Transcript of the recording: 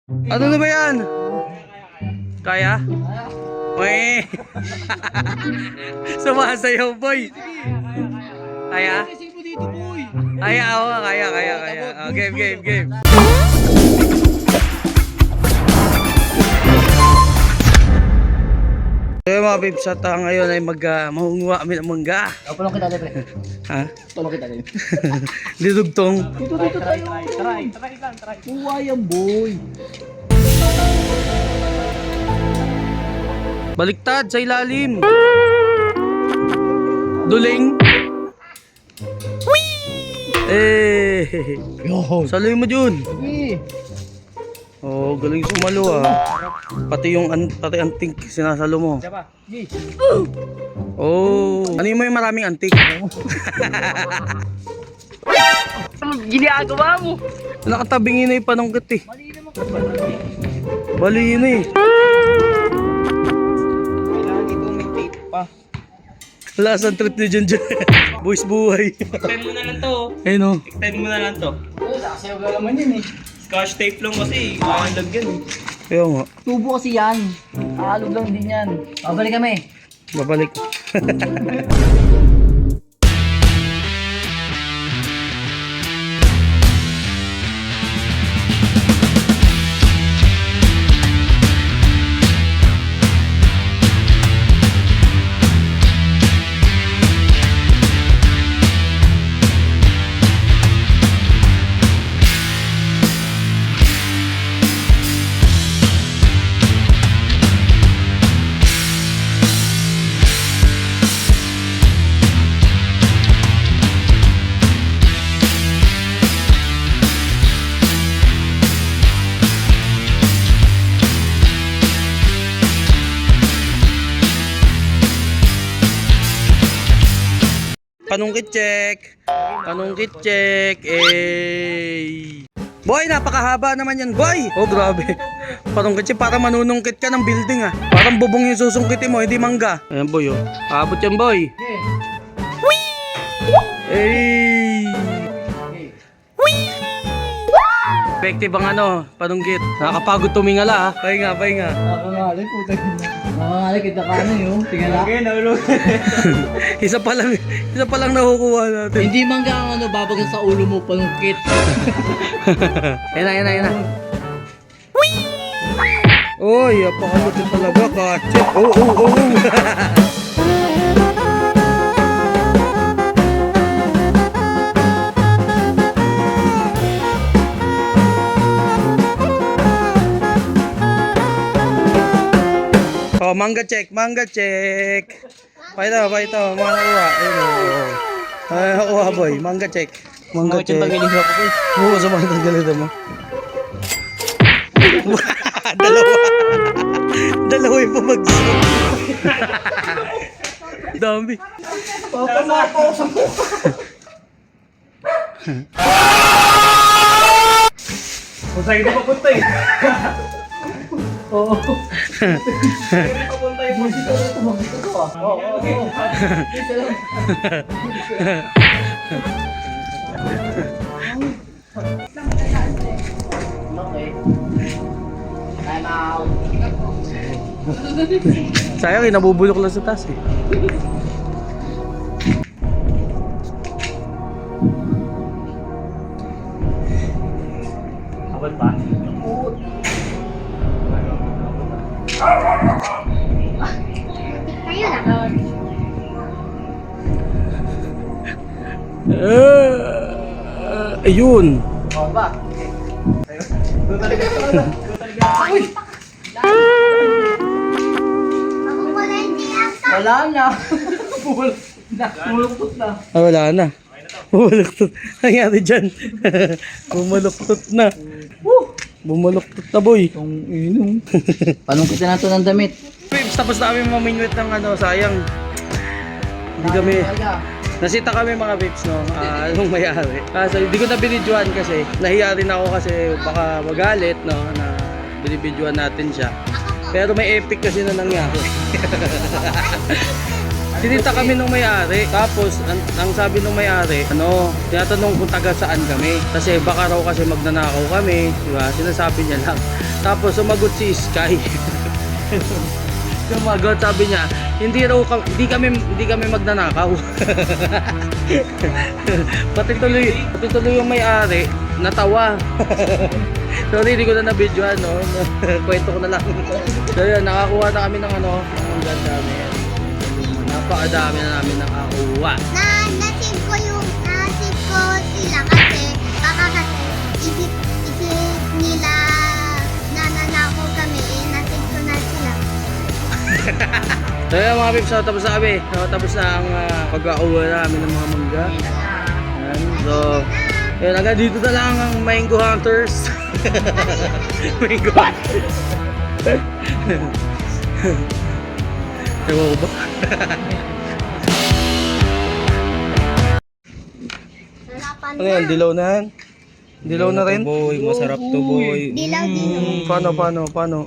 Ano na ba yan? Kaya? Uy! Sumasayaw, boy! Kaya? Kaya ako, kaya. Oh, game. So mga babes, at ngayon ay mahunguha kami ng mangga. Tulong kita, Dre. Ha? Tulong kita, Dre. Didugtong. Try. Kuha yan, boy. Baliktad sa ilalim. Duling. Eh. Yo. Saloy mo dun. Sige. Oh, galing sumalo ah. Pati anting sinasalo mo. Diba? Sige. Oh. Ano yung may maraming antik? Ginagawa mo. Nakatabingin na yung panungkit eh. Mali naman. Bali yun eh. Kailangan ito may tape pa. Last ang trip ni John. Boys buhay. Extend mo na lang to. Ayun oh. Extend mo na lang to. Nakasayaw ka naman yun eh. Scotch tape lang kasi. Mahalag yan eh. Kaya nga. Tubo kasi yan. Aalog lang din yan. Babalik kami. Babalik. Panungkit check. Eh. Boy, napakahaba naman yan, boy. Oh, grabe. Panungkit check, para manunungkit ka ng building ah. Parang bubong yung susungkitin mo, hindi mangga. Ayan, boy, oh. Abot yan, boy. Eh. Effective ang panunggit. Nakakapagod tumingala ah. Pahinga. Nakakangalik, puta. Nakakangalik, kita ka ano yun. Tingnan na. Okay, nahulog. Isa pa lang nakukuha natin. Hindi man ka ang babagan sa ulo mo, panungkit. Yan na. Oy, apakalutin talaga, kachet. Oh. Oh, mangga check. Paito, mga nakuha. Ayun, oh. Ay, nakuha, boy. Mangga check. Mangga check. Oo, sa mga tanggalito mo. Dalawa yung pamagso. Dami. Papasako sa mukha. Kung sa'yo na papunta eh. Oo. Papunta yung Busi ka rin tumagit ko ah. Oo. Isa lang. Okay. Time out. Sayang, nabubulok lang sa taas eh. Abot pa. Ayun. Oo ba? Wala na. Pumuluktot na. Ah, wala na. Bumuluktot. Nangyari dyan. Bumuluktot na. Bumuluktot na, boy. Itong inom. Paano kita na ito ng damit? Babes, tapos na kami maminwit ng sayang. Hindi kami, nasita kami mga babes, no? Anong mayari. So, hindi ko na binidyohan kasi, nahiya rin ako kasi baka magalit, no? Na binibidyohan natin siya. Pero may epic kasi na nangyari. Sinita kami nung may-ari. Tapos, ang sabi nung may-ari, tinatanong kung taga saan kami. Kasi baka raw kasi magnanakaw kami. Diba? Sinasabi niya lang. Tapos, sumagot si Sky. Sumagot, sabi niya, hindi kami magnanakaw. pati tuloy yung may-ari, natawa. Sorry, hindi ko na na-videoan, no? Kwento ko na lang. So yun, nakakuha na kami ng ang ganda namin. Napakadami na namin nakakuha. Nasave ko sila kasi baka kasi isip nila na nanakaw kami, nasave ko na sila. So yun mga pips, tapos na kami. Tapos na ang pag-auwa namin ng mga mangga. Ayan, so, yun, hanggang dito na lang ang Mango Hunters. Mango Hunters. Ewan ko ba? Harapan Ano yan, dilaw na yan? Dilaw na rin? Boy, masarap to boy. Dilaw. Paano?